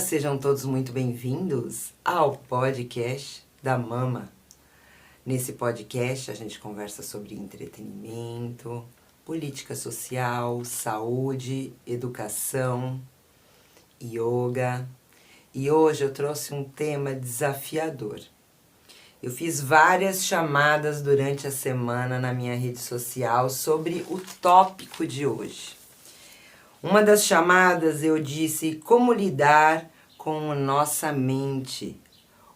sejam todos muito bem-vindos ao podcast da Mama. Nesse podcast a gente conversa sobre entretenimento, política social, saúde, educação, yoga. E hoje eu trouxe um tema desafiador. Eu fiz várias chamadas durante a semana na minha rede social sobre o tópico de hoje. Uma das chamadas eu disse como lidar com a nossa mente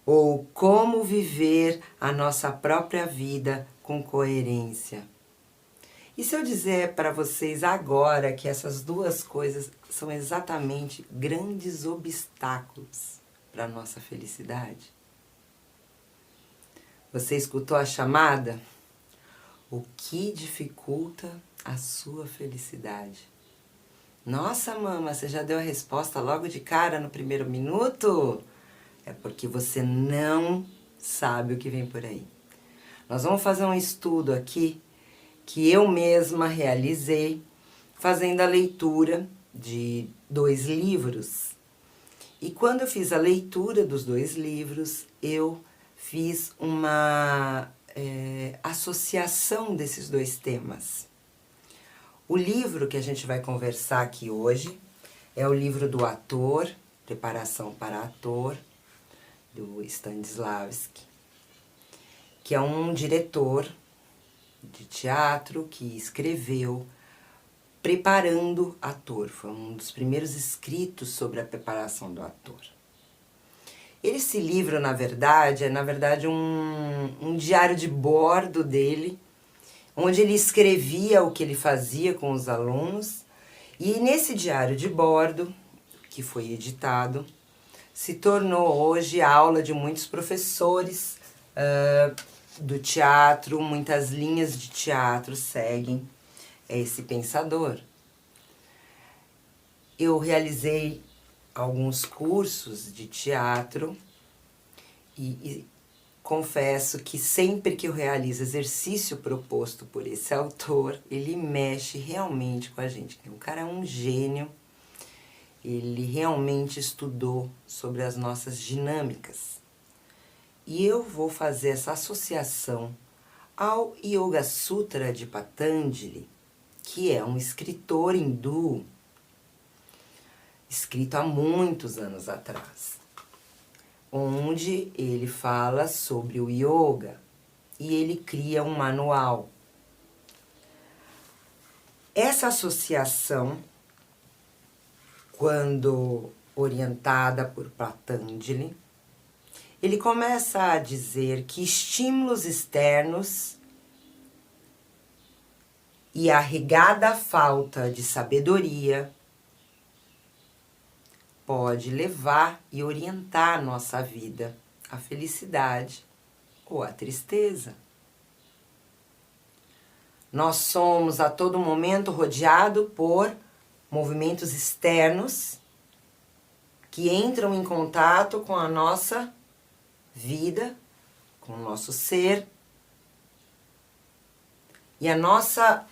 ou como viver a nossa própria vida com coerência. E se eu dizer para vocês agora que essas duas coisas são exatamente grandes obstáculos para a nossa felicidade? Você escutou a chamada? O que dificulta a sua felicidade? Nossa, mama, você já deu a resposta logo de cara no primeiro minuto? É porque você não sabe o que vem por aí. Nós vamos fazer um estudo aqui que eu mesma realizei fazendo a leitura de 2 livros. E quando eu fiz a leitura dos 2 livros, eu fiz uma associação desses 2 temas. O livro que a gente vai conversar aqui hoje é o livro do ator, Preparação para Ator, do Stanislavski, que é um diretor de teatro que escreveu Preparando Ator. Foi um dos primeiros escritos sobre a preparação do ator. Esse livro, na verdade, é um diário de bordo dele, onde ele escrevia o que ele fazia com os alunos, e nesse diário de bordo, que foi editado, se tornou hoje a aula de muitos professores do teatro, muitas linhas de teatro seguem esse pensador. Eu realizei alguns cursos de teatro e confesso que sempre que eu realizo exercício proposto por esse autor, ele mexe realmente com a gente. O cara é um gênio, ele realmente estudou sobre as nossas dinâmicas. E eu vou fazer essa associação ao Yoga Sutra de Patanjali, que é um escritor hindu, escrito há muitos anos atrás, onde ele fala sobre o yoga e ele cria um manual. Essa associação, quando orientada por Patanjali, ele começa a dizer que estímulos externos e a regada falta de sabedoria pode levar e orientar a nossa vida à felicidade ou à tristeza. Nós somos a todo momento rodeados por movimentos externos que entram em contato com a nossa vida, com o nosso ser. E a nossa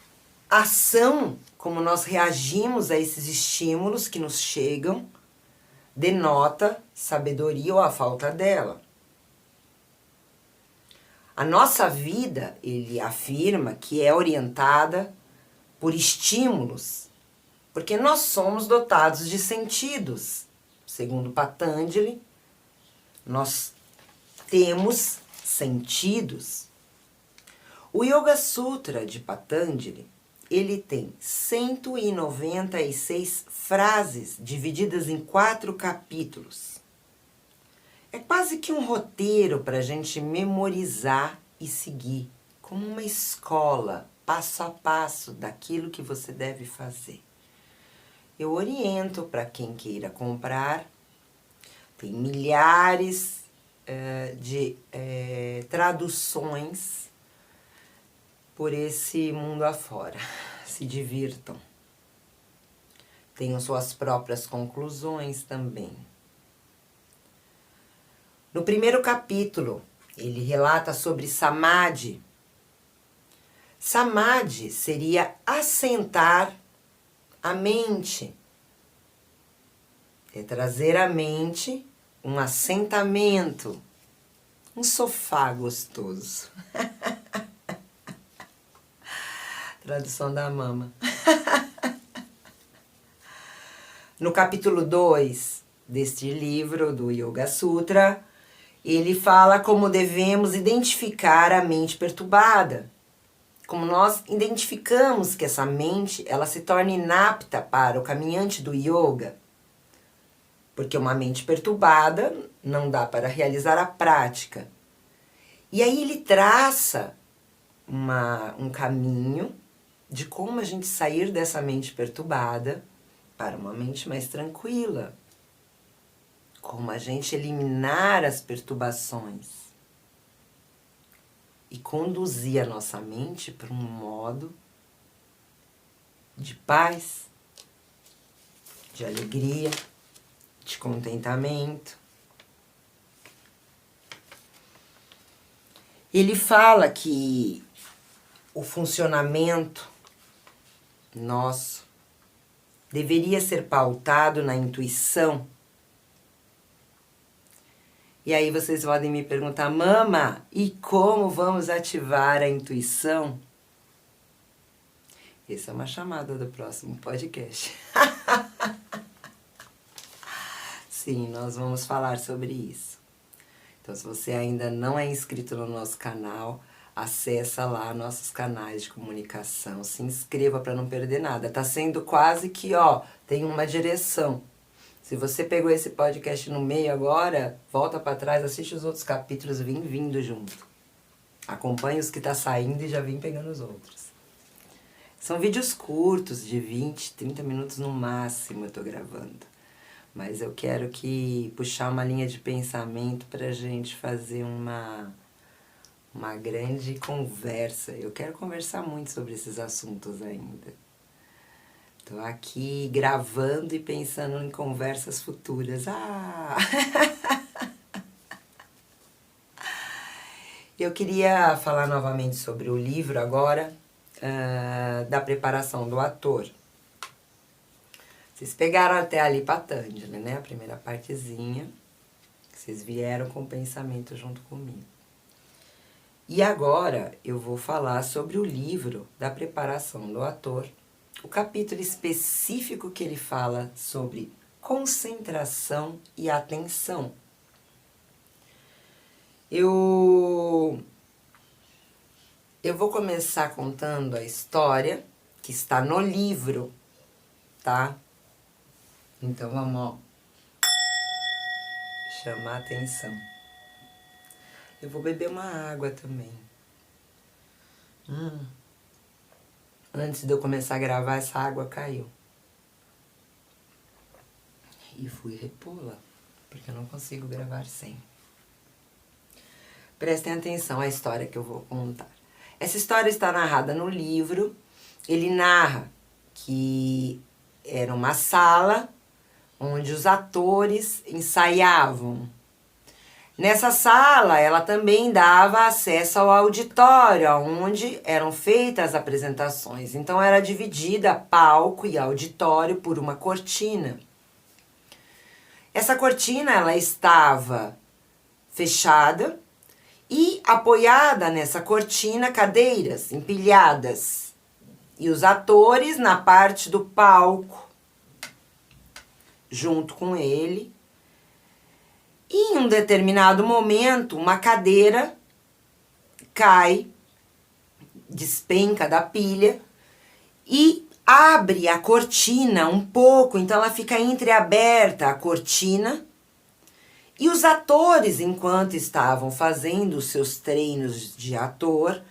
ação, como nós reagimos a esses estímulos que nos chegam, denota sabedoria ou a falta dela. A nossa vida, ele afirma que é orientada por estímulos, porque nós somos dotados de sentidos. Segundo Patanjali, nós temos sentidos. O Yoga Sutra de Patanjali, ele tem 196 frases divididas em 4 capítulos. É quase que um roteiro para a gente memorizar e seguir, como uma escola, passo a passo daquilo que você deve fazer. Eu oriento para quem queira comprar. Tem milhares de traduções por esse mundo afora. Se divirtam. Tenham suas próprias conclusões também. No primeiro capítulo, ele relata sobre Samadhi. Samadhi seria assentar a mente. É trazer à mente um assentamento, um sofá gostoso. Tradução da mama. No capítulo 2 deste livro, do Yoga Sutra, ele fala como devemos identificar a mente perturbada. Como nós identificamos que essa mente ela se torna inapta para o caminhante do yoga. Porque uma mente perturbada não dá para realizar a prática. E aí ele traça um caminho de como a gente sair dessa mente perturbada para uma mente mais tranquila. Como a gente eliminar as perturbações e conduzir a nossa mente para um modo de paz, de alegria, de contentamento. Ele fala que o funcionamento nosso deveria ser pautado na intuição. E aí vocês podem me perguntar, mama, e como vamos ativar a intuição? Essa é uma chamada do próximo podcast. Sim, nós vamos falar sobre isso. Então, se você ainda não é inscrito no nosso canal, acessa lá nossos canais de comunicação, se inscreva para não perder nada. Tá sendo quase que, tem uma direção. Se você pegou esse podcast no meio agora, volta para trás, assiste os outros capítulos, vem vindo junto. Acompanhe os que tá saindo e já vem pegando os outros. São vídeos curtos, de 20, 30 minutos no máximo eu tô gravando. Mas eu quero puxar uma linha de pensamento pra gente fazer uma grande conversa. Eu quero conversar muito sobre esses assuntos ainda. Tô aqui gravando e pensando em conversas futuras. Eu queria falar novamente sobre o livro agora, da preparação do ator. Vocês pegaram até ali Patanjali, né? A primeira partezinha. Vocês vieram com o pensamento junto comigo. E agora eu vou falar sobre o livro da preparação do ator. O capítulo específico que ele fala sobre concentração e atenção. Eu vou começar contando a história que está no livro, tá? Então vamos, chamar a atenção. Eu vou beber uma água também. Antes de eu começar a gravar, essa água caiu. E fui repô-la, porque eu não consigo gravar sem. Prestem atenção à história que eu vou contar. Essa história está narrada no livro. Ele narra que era uma sala onde os atores ensaiavam. Nessa sala, ela também dava acesso ao auditório, onde eram feitas as apresentações. Então, era dividida palco e auditório por uma cortina. Essa cortina, ela estava fechada e apoiada nessa cortina cadeiras empilhadas. E os atores na parte do palco, junto com ele. E em um determinado momento, uma cadeira cai, despenca da pilha e abre a cortina um pouco, então ela fica entreaberta a cortina. E os atores, enquanto estavam fazendo os seus treinos de ator,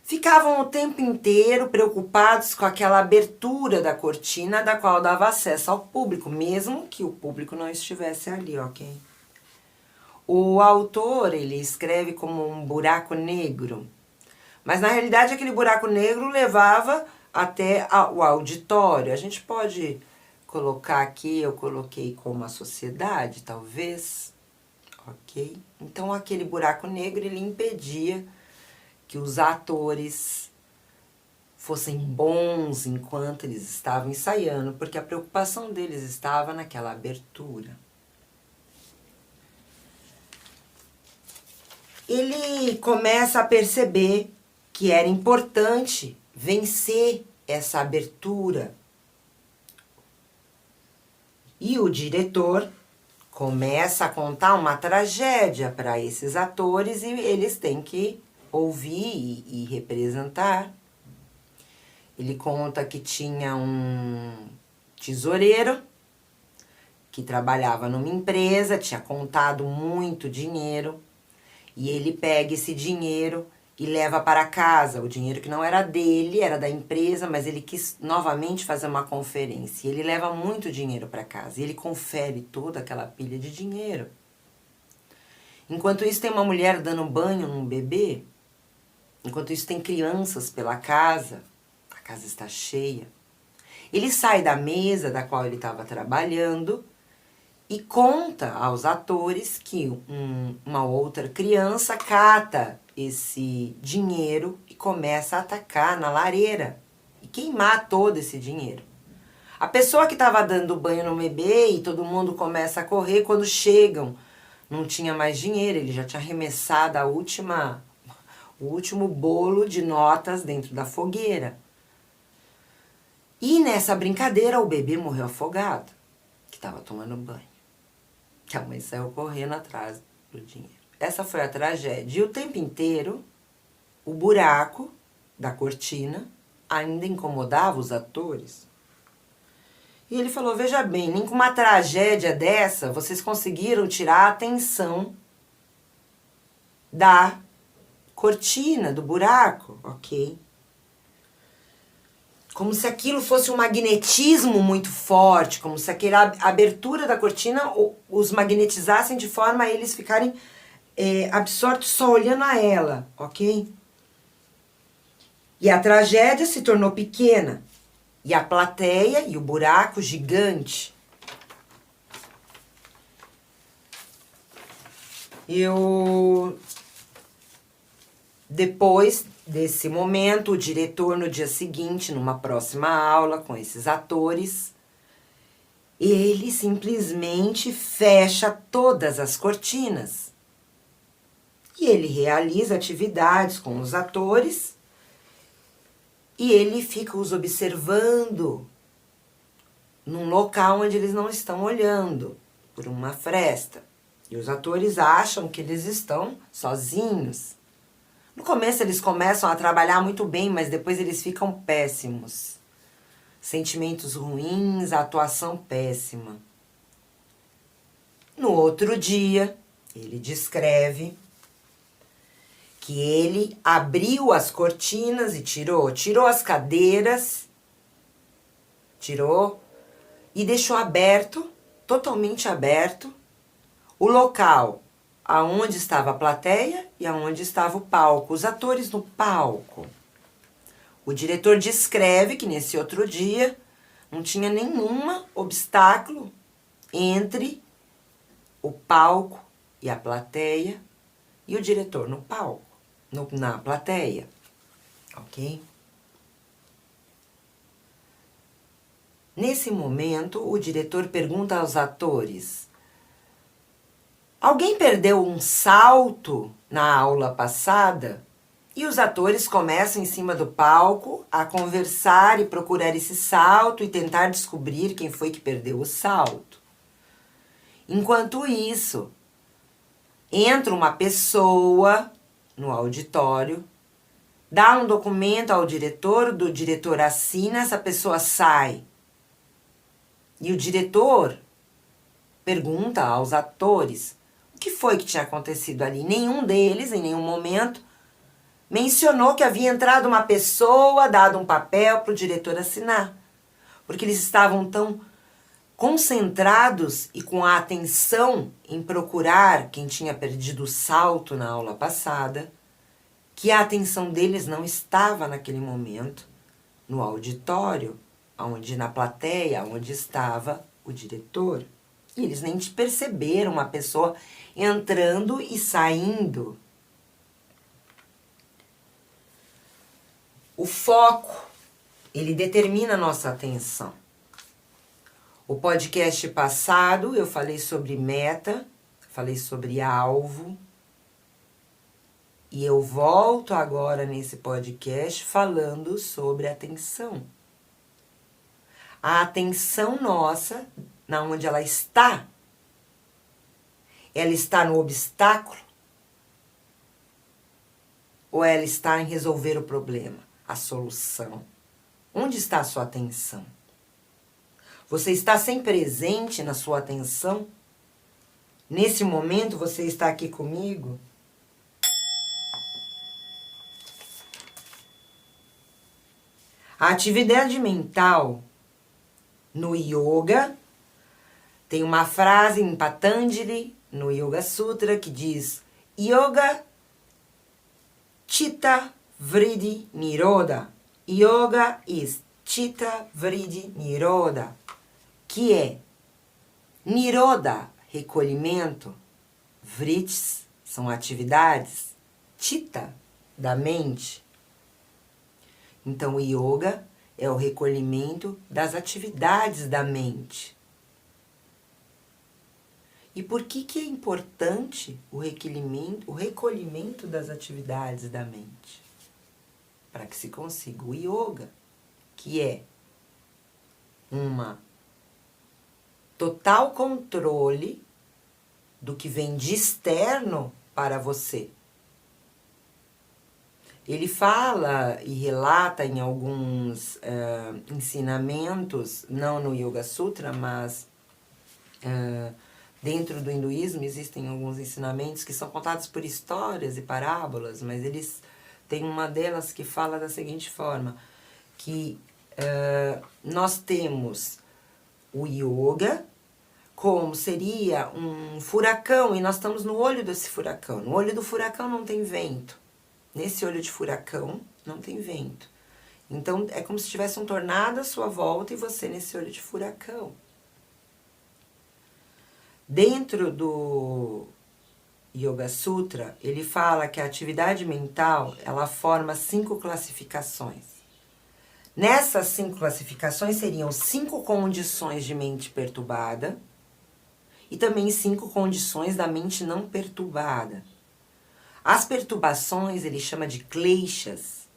ficavam o tempo inteiro preocupados com aquela abertura da cortina, da qual dava acesso ao público, mesmo que o público não estivesse ali, ok? O autor, ele escreve como um buraco negro, mas na realidade aquele buraco negro levava até o auditório. A gente pode colocar aqui, eu coloquei como a sociedade, talvez, ok? Então aquele buraco negro, ele impedia que os atores fossem bons enquanto eles estavam ensaiando, porque a preocupação deles estava naquela abertura. Ele começa a perceber que era importante vencer essa abertura. E o diretor começa a contar uma tragédia para esses atores e eles têm que ouvir e representar. Ele conta que tinha um tesoureiro que trabalhava numa empresa, tinha contado muito dinheiro, e ele pega esse dinheiro e leva para casa. O dinheiro que não era dele, era da empresa, mas ele quis novamente fazer uma conferência. E ele leva muito dinheiro para casa, e ele confere toda aquela pilha de dinheiro. Enquanto isso, tem uma mulher dando banho num bebê. Enquanto isso, tem crianças pela casa. A casa está cheia. Ele sai da mesa da qual ele estava trabalhando e conta aos atores que uma outra criança cata esse dinheiro e começa a atacar na lareira e queimar todo esse dinheiro. A pessoa que estava dando banho no bebê e todo mundo começa a correr, quando chegam, não tinha mais dinheiro, ele já tinha arremessado o último bolo de notas dentro da fogueira. E nessa brincadeira o bebê morreu afogado, que estava tomando banho. Que a mãe saiu correndo atrás do dinheiro. Essa foi a tragédia. E o tempo inteiro, o buraco da cortina ainda incomodava os atores. E ele falou, veja bem, nem com uma tragédia dessa, vocês conseguiram tirar a atenção da cortina, do buraco, ok? Como se aquilo fosse um magnetismo muito forte, como se aquela abertura da cortina os magnetizassem de forma a eles ficarem absortos só olhando a ela, ok? E a tragédia se tornou pequena, e a plateia e o buraco gigante. Depois desse momento, o diretor, no dia seguinte, numa próxima aula com esses atores, ele simplesmente fecha todas as cortinas. E ele realiza atividades com os atores e ele fica os observando num local onde eles não estão olhando, por uma fresta. E os atores acham que eles estão sozinhos. No começo eles começam a trabalhar muito bem, mas depois eles ficam péssimos. Sentimentos ruins, a atuação péssima. No outro dia, ele descreve que ele abriu as cortinas e tirou as cadeiras, e deixou aberto, totalmente aberto, o local aonde estava a plateia e aonde estava o palco, os atores no palco. O diretor descreve que nesse outro dia não tinha nenhum obstáculo entre o palco e a plateia e o diretor no palco, na plateia, ok? Nesse momento, o diretor pergunta aos atores: alguém perdeu um salto na aula passada? E os atores começam em cima do palco a conversar e procurar esse salto e tentar descobrir quem foi que perdeu o salto. Enquanto isso, entra uma pessoa no auditório, dá um documento ao diretor, do diretor assina, essa pessoa sai. E o diretor pergunta aos atores o que foi que tinha acontecido ali. Nenhum deles, em nenhum momento, mencionou que havia entrado uma pessoa, dado um papel para o diretor assinar. Porque eles estavam tão concentrados e com a atenção em procurar quem tinha perdido o salto na aula passada, que a atenção deles não estava naquele momento no auditório, na plateia, onde estava o diretor. E eles nem perceberam uma pessoa entrando e saindo. O foco ele determina a nossa atenção. O podcast passado eu falei sobre meta, falei sobre alvo. E eu volto agora nesse podcast falando sobre atenção. A atenção nossa, na onde ela está no obstáculo? Ou ela está em resolver o problema, a solução? Onde está a sua atenção? Você está sempre presente na sua atenção? Nesse momento você está aqui comigo? A atividade mental no yoga, tem uma frase em Patanjali, no Yoga Sutra, que diz: Yoga Chitta Vritti Nirodha. Yoga is Chitta Vritti Nirodha, que é Nirodha, recolhimento, Vrittis são atividades, Chitta, da mente. Então, o yoga é o recolhimento das atividades da mente. E por que é importante o recolhimento das atividades da mente? Para que se consiga o yoga, que é uma total controle do que vem de externo para você. Ele fala e relata em alguns ensinamentos, não no Yoga Sutra, mas dentro do hinduísmo existem alguns ensinamentos que são contados por histórias e parábolas, mas eles têm uma delas que fala da seguinte forma, que nós temos o yoga como seria um furacão e nós estamos no olho desse furacão. No olho do furacão não tem vento. Nesse olho de furacão, não tem vento. Então, é como se tivesse um tornado à sua volta e você nesse olho de furacão. Dentro do Yoga Sutra, ele fala que a atividade mental, ela forma 5 classificações. Nessas 5 classificações seriam 5 condições de mente perturbada e também 5 condições da mente não perturbada. As perturbações ele chama de kleshas.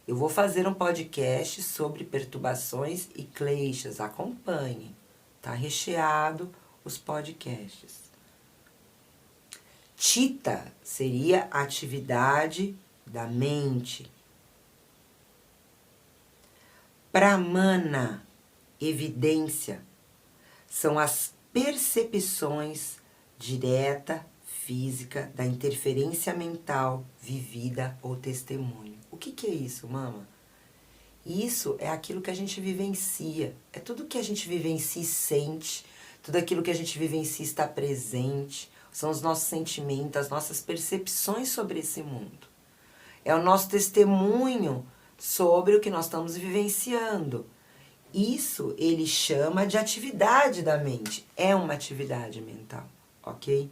Eu vou fazer um podcast sobre perturbações e kleshas. Acompanhe. Tá recheado os podcasts. Chitta seria a atividade da mente. Pramana, evidência, são as percepções direta, física, da interferência mental, vivida ou testemunho. O que é isso, mama? Isso é aquilo que a gente vivencia. É tudo que a gente vivencia e sente, tudo aquilo que a gente vivencia está presente. São os nossos sentimentos, as nossas percepções sobre esse mundo. É o nosso testemunho sobre o que nós estamos vivenciando. Isso ele chama de atividade da mente. É uma atividade mental, ok?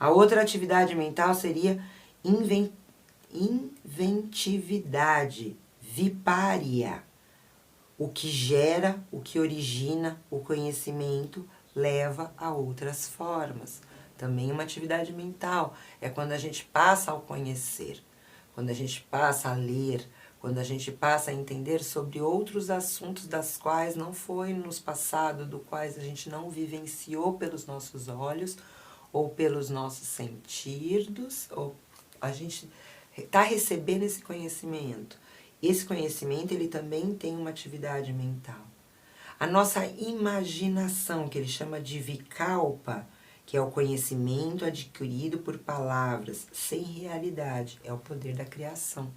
A outra atividade mental seria inventividade, vipária. O que gera, o que origina o conhecimento leva a outras formas. Também uma atividade mental. É quando a gente passa ao conhecer, quando a gente passa a ler, quando a gente passa a entender sobre outros assuntos das quais não foi nos passado, do quais a gente não vivenciou pelos nossos olhos, ou pelos nossos sentidos, ou a gente está recebendo esse conhecimento. Esse conhecimento, ele também tem uma atividade mental. A nossa imaginação, que ele chama de vikalpa, que é o conhecimento adquirido por palavras, sem realidade, é o poder da criação.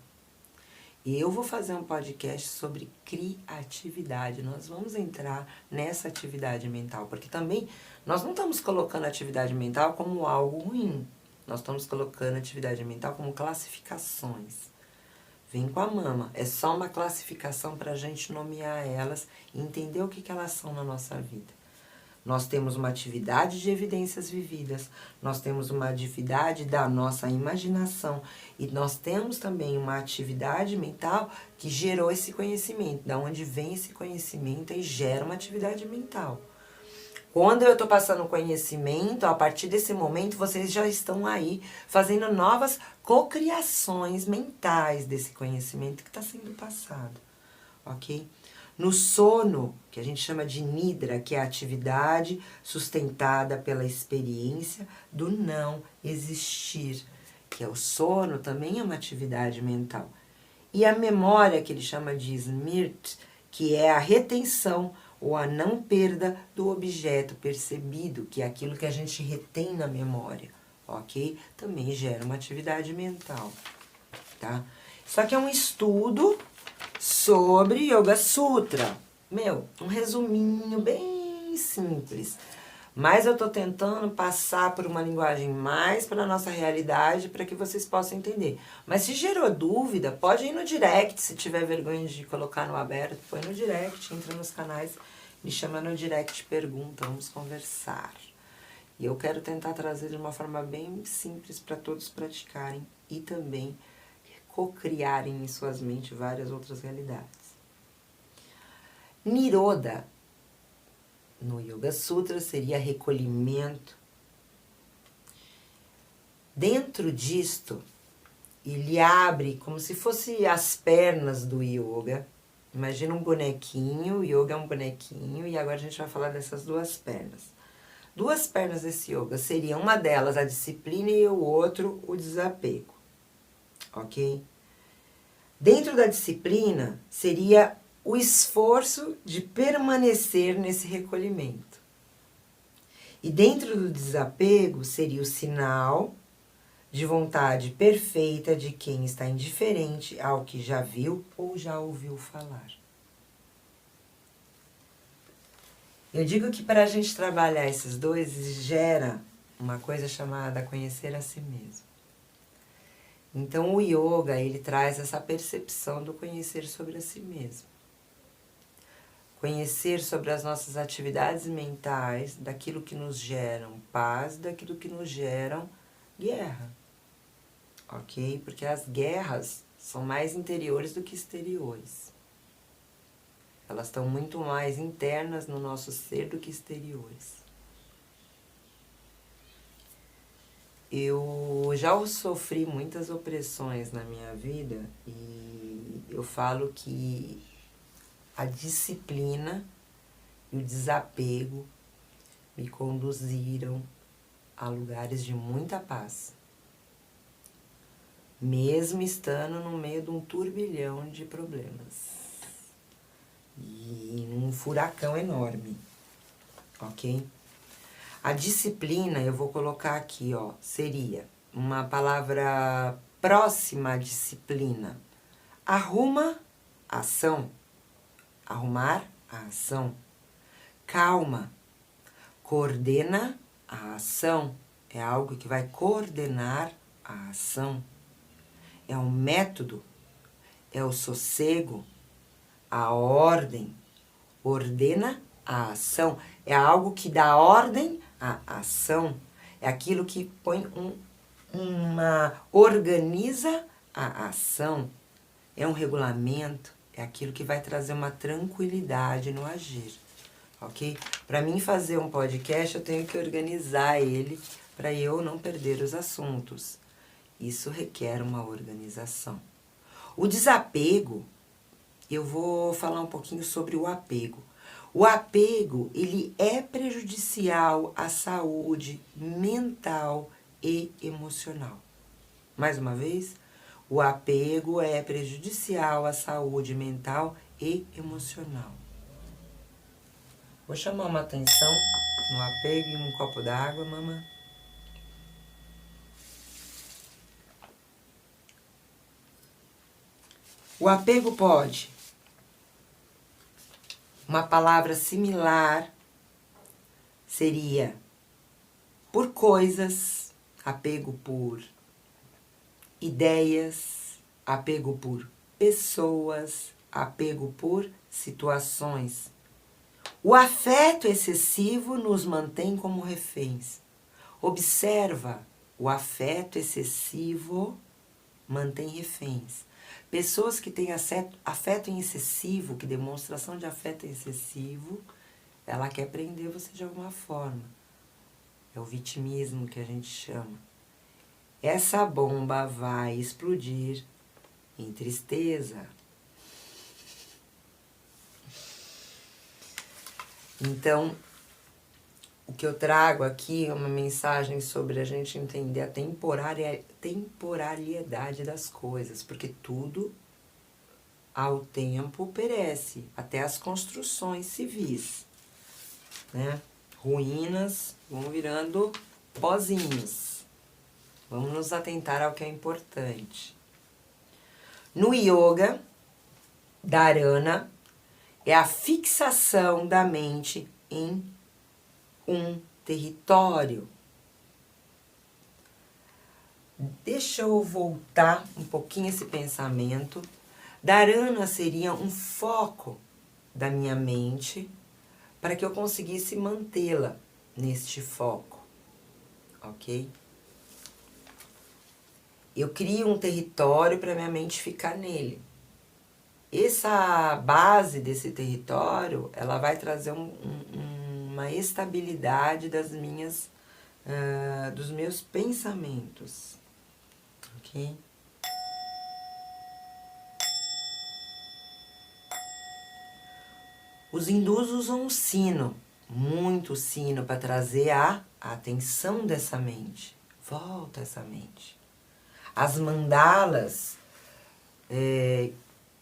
Eu vou fazer um podcast sobre criatividade. Nós vamos entrar nessa atividade mental, porque também nós não estamos colocando a atividade mental como algo ruim. Nós estamos colocando a atividade mental como classificações. Vem com a mama. É só uma classificação para a gente nomear elas e entender o que elas são na nossa vida. Nós temos uma atividade de evidências vividas, nós temos uma atividade da nossa imaginação e nós temos também uma atividade mental que gerou esse conhecimento, da onde vem esse conhecimento e gera uma atividade mental. Quando eu estou passando conhecimento, a partir desse momento vocês já estão aí fazendo novas cocriações mentais desse conhecimento que está sendo passado, ok? No sono, que a gente chama de nidra, que é a atividade sustentada pela experiência do não existir, que é o sono, também é uma atividade mental. E a memória, que ele chama de smrt, que é a retenção ou a não perda do objeto percebido, que é aquilo que a gente retém na memória, ok? Também gera uma atividade mental, tá? Só que é um estudo sobre Yoga Sutra. Um resuminho bem simples. Mas eu tô tentando passar por uma linguagem mais para a nossa realidade, para que vocês possam entender. Mas se gerou dúvida, pode ir no direct, se tiver vergonha de colocar no aberto, põe no direct, entra nos canais, me chama no direct, pergunta, vamos conversar. E eu quero tentar trazer de uma forma bem simples para todos praticarem e também cocriarem em suas mentes várias outras realidades. Niroda, no Yoga Sutra, seria recolhimento. Dentro disto, ele abre como se fosse as pernas do yoga. Imagina um bonequinho, o yoga é um bonequinho, e agora a gente vai falar dessas duas pernas. Duas pernas desse yoga seriam uma delas a disciplina e o outro o desapego, ok? Dentro da disciplina seria o esforço de permanecer nesse recolhimento. E dentro do desapego seria o sinal de vontade perfeita de quem está indiferente ao que já viu ou já ouviu falar. Eu digo que para a gente trabalhar esses dois, gera uma coisa chamada conhecer a si mesmo. Então o yoga, ele traz essa percepção do conhecer sobre a si mesmo. Conhecer sobre as nossas atividades mentais, daquilo que nos geram paz, daquilo que nos geram guerra. Ok? Porque as guerras são mais interiores do que exteriores. Elas estão muito mais internas no nosso ser do que exteriores. Eu já sofri muitas opressões na minha vida e eu falo que a disciplina e o desapego me conduziram a lugares de muita paz, mesmo estando no meio de um turbilhão de problemas e num furacão enorme, ok? A disciplina, eu vou colocar aqui, ó, seria uma palavra próxima à disciplina. Arruma a ação. Arrumar a ação. Calma. Coordena a ação. É algo que vai coordenar a ação. É um método. É o sossego. A ordem. Ordena a ação. É algo que dá ordem à ação. É aquilo que põe organiza a ação. É um regulamento. É aquilo que vai trazer uma tranquilidade no agir, ok? Para mim fazer um podcast, eu tenho que organizar ele para eu não perder os assuntos. Isso requer uma organização. O desapego, eu vou falar um pouquinho sobre o apego. O apego, ele é prejudicial à saúde mental e emocional. Mais uma vez, o apego é prejudicial à saúde mental e emocional. Vou chamar uma atenção no apego e um copo d'água, mamãe. O apego pode. Uma palavra similar seria por coisas, apego por ideias, apego por pessoas, apego por situações. O afeto excessivo nos mantém como reféns. Observa, o afeto excessivo mantém reféns. Pessoas que têm afeto excessivo, que demonstração de afeto excessivo, ela quer prender você de alguma forma. É o vitimismo que a gente chama. Essa bomba vai explodir em tristeza. Então, o que eu trago aqui é uma mensagem sobre a gente entender a temporalidade das coisas, porque tudo ao tempo perece, até as construções civis, né? Ruínas vão virando pozinhos. Vamos nos atentar ao que é importante. No yoga, dharana é a fixação da mente em um território. Deixa eu voltar um pouquinho esse pensamento. Dharana seria um foco da minha mente para que eu conseguisse mantê-la neste foco, ok? Eu crio um território para minha mente ficar nele. Essa base desse território, ela vai trazer uma estabilidade dos meus pensamentos, ok? Os hindus usam um sino, muito sino, para trazer a atenção dessa mente. Volta essa mente. As mandalas,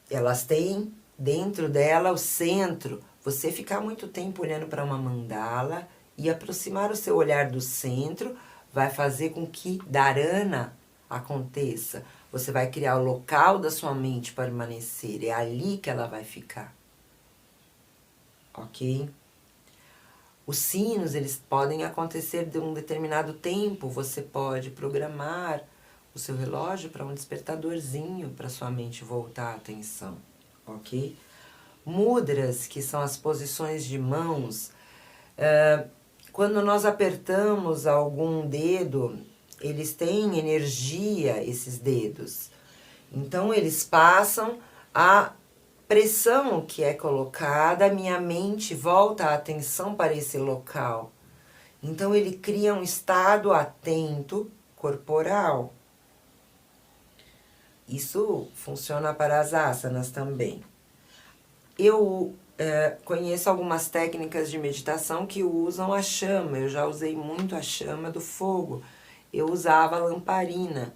elas têm dentro dela o centro. Você ficar muito tempo olhando para uma mandala e aproximar o seu olhar do centro vai fazer com que dharana aconteça. Você vai criar o local da sua mente para permanecer. É ali que ela vai ficar. Ok? Os sinos, eles podem acontecer de um determinado tempo. Você pode programar o seu relógio para um despertadorzinho para sua mente voltar a atenção, ok? Mudras, que são as posições de mãos, quando nós apertamos algum dedo, eles têm energia, esses dedos. Então, eles passam a pressão que é colocada, a minha mente volta a atenção para esse local. Então, ele cria um estado atento corporal. Isso funciona para as asanas também. Eu conheço algumas técnicas de meditação que usam a chama. Eu já usei muito a chama do fogo. Eu usava a lamparina.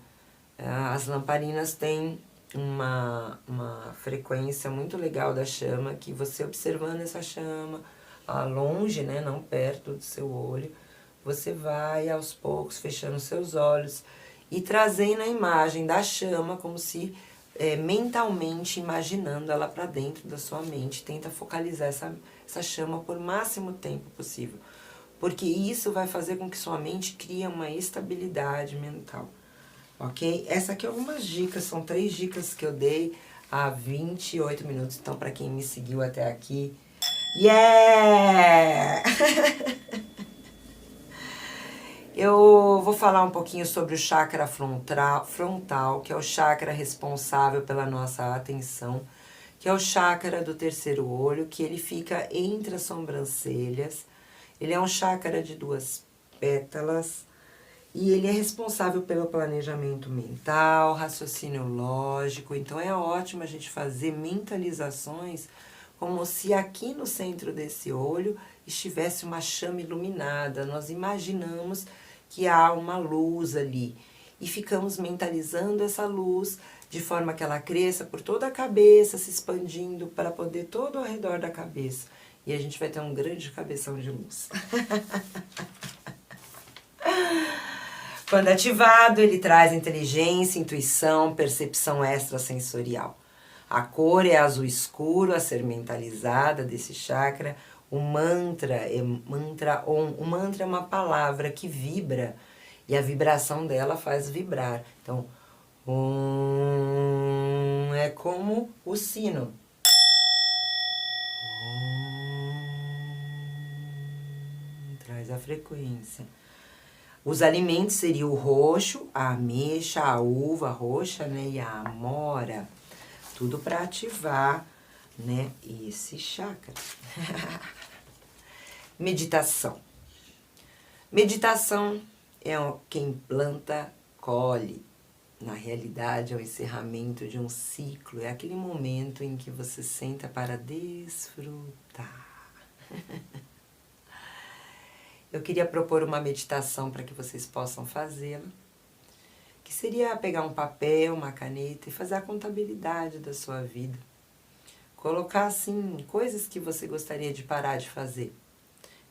As lamparinas têm uma frequência muito legal da chama, que você observando essa chama longe, né, não perto do seu olho, você vai aos poucos fechando seus olhos e trazendo a imagem da chama como se mentalmente imaginando ela para dentro da sua mente. Tenta focalizar essa chama por máximo tempo possível, porque isso vai fazer com que sua mente crie uma estabilidade mental, ok? Essa aqui é algumas dicas, são 3 dicas que eu dei há 28 minutos, então para quem me seguiu até aqui, yeah! Eu vou falar um pouquinho sobre o chakra frontal, que é o chakra responsável pela nossa atenção, que é o chakra do terceiro olho, que ele fica entre as sobrancelhas. Ele é um chakra de 2 pétalas e ele é responsável pelo planejamento mental, raciocínio lógico. Então é ótimo a gente fazer mentalizações como se aqui no centro desse olho estivesse uma chama iluminada. Nós imaginamos que há uma luz ali e ficamos mentalizando essa luz de forma que ela cresça por toda a cabeça, se expandindo para poder todo ao redor da cabeça. E a gente vai ter um grande cabeção de luz. Quando ativado, ele traz inteligência, intuição, percepção extrasensorial. A cor é azul escuro, a ser mentalizada desse chakra. O mantra é mantra Om. O mantra é uma palavra que vibra e a vibração dela faz vibrar. Então, Om é como o sino. Om. frequência. Os alimentos seriam o roxo, a ameixa, a uva roxa, né, e a amora. Tudo para ativar, né, esse chakra. Meditação. Meditação é quem planta, colhe. Na realidade, é o encerramento de um ciclo. É aquele momento em que você senta para desfrutar. Eu queria propor uma meditação para que vocês possam fazê-la, que seria pegar um papel, uma caneta e fazer a contabilidade da sua vida. Colocar, assim, coisas que você gostaria de parar de fazer.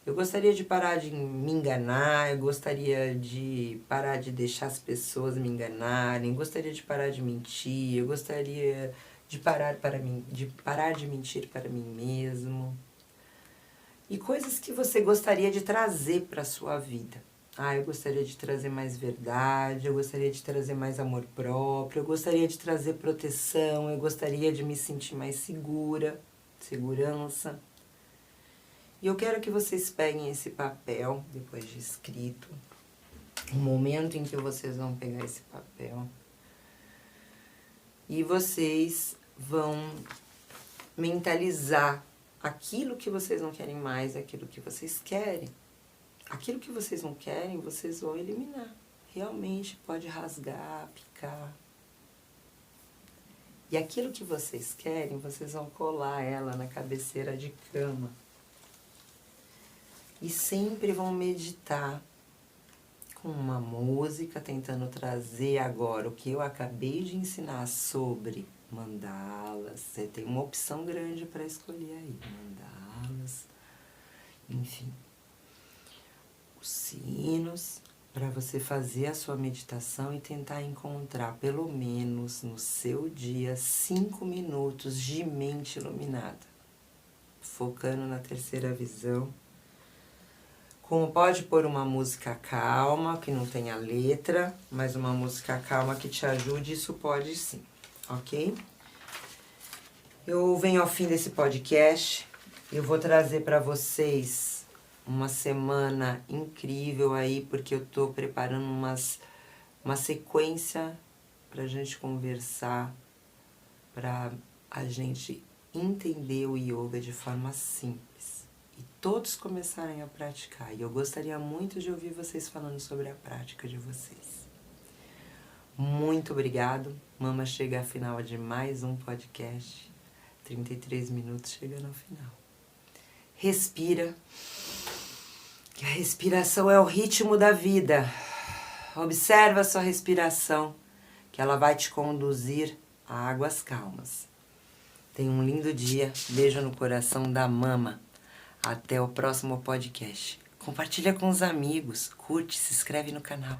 Eu gostaria de parar de me enganar, eu gostaria de parar de deixar as pessoas me enganarem, gostaria de parar de mentir, eu gostaria de parar de mentir para mim mesmo. E coisas que você gostaria de trazer para a sua vida. Eu gostaria de trazer mais verdade, eu gostaria de trazer mais amor próprio, eu gostaria de trazer proteção, eu gostaria de me sentir mais segurança. E eu quero que vocês peguem esse papel, depois de escrito, o momento em que vocês vão pegar esse papel, e vocês vão mentalizar aquilo que vocês não querem mais, aquilo que vocês querem. Aquilo que vocês não querem, vocês vão eliminar. Realmente pode rasgar, picar. E aquilo que vocês querem, vocês vão colar ela na cabeceira de cama. E sempre vão meditar com uma música, tentando trazer agora o que eu acabei de ensinar sobre mandalas. Você tem uma opção grande para escolher aí. Mandalas, enfim. Os sinos, para você fazer a sua meditação e tentar encontrar, pelo menos no seu dia, 5 minutos de mente iluminada. Focando na terceira visão. Como pode pôr uma música calma, que não tenha letra, mas uma música calma que te ajude, isso pode sim, ok? Eu venho ao fim desse podcast, eu vou trazer para vocês uma semana incrível aí, porque eu tô preparando uma sequência pra gente conversar, pra a gente entender o yoga de forma simples. E todos começarem a praticar. E eu gostaria muito de ouvir vocês falando sobre a prática de vocês. Muito obrigado. Mama chega ao final de mais um podcast. 33 minutos chegando ao final. Respira. Que a respiração é o ritmo da vida. Observa a sua respiração, que ela vai te conduzir a águas calmas. Tenha um lindo dia. Beijo no coração da Mama. Até o próximo podcast. Compartilha com os amigos, curte, se inscreve no canal.